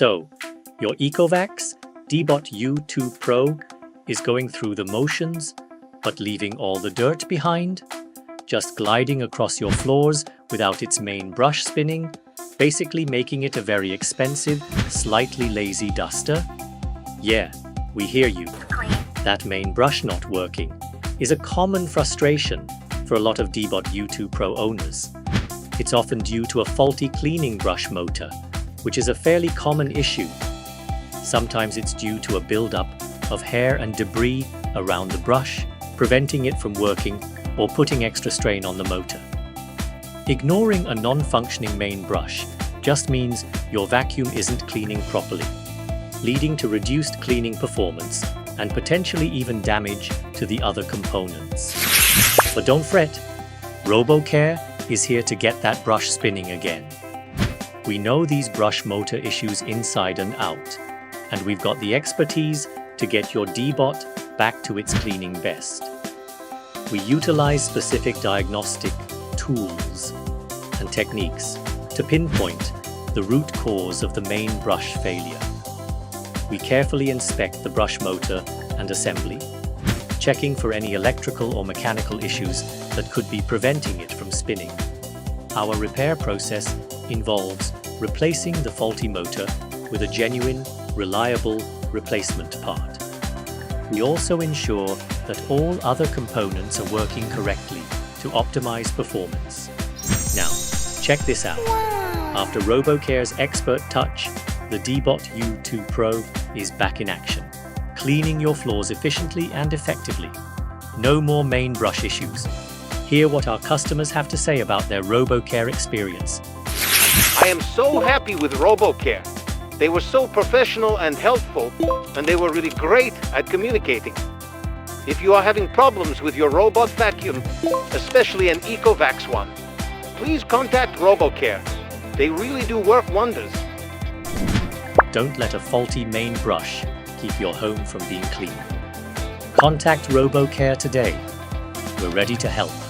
So, your Ecovacs Deebot U2 Pro is going through the motions, but leaving all the dirt behind, just gliding across your floors without its main brush spinning, basically making it a very expensive, slightly lazy duster? Yeah, we hear you. That main brush not working is a common frustration for a lot of Deebot U2 Pro owners. It's often due to a faulty cleaning brush motor, which is a fairly common issue. Sometimes it's due to a buildup of hair and debris around the brush, preventing it from working or putting extra strain on the motor. Ignoring a non-functioning main brush just means your vacuum isn't cleaning properly, leading to reduced cleaning performance and potentially even damage to the other components. But don't fret, RoboCare is here to get that brush spinning again. We know these brush motor issues inside and out, and we've got the expertise to get your Deebot back to its cleaning best. We utilize specific diagnostic tools and techniques to pinpoint the root cause of the main brush failure. We carefully inspect the brush motor and assembly, checking for any electrical or mechanical issues that could be preventing it from spinning. Our repair process involves replacing the faulty motor with a genuine, reliable replacement part. We also ensure that all other components are working correctly to optimize performance. Now, check this out. After RoboCare's expert touch, the Deebot U2 Pro is back in action, cleaning your floors efficiently and effectively. No more main brush issues. Hear what our customers have to say about their RoboCare experience. I am so happy with RoboCare. They were so professional and helpful, and they were really great at communicating. If you are having problems with your robot vacuum, especially an Ecovacs one, please contact RoboCare. They really do work wonders. Don't let a faulty main brush keep your home from being clean. Contact RoboCare today. We're ready to help.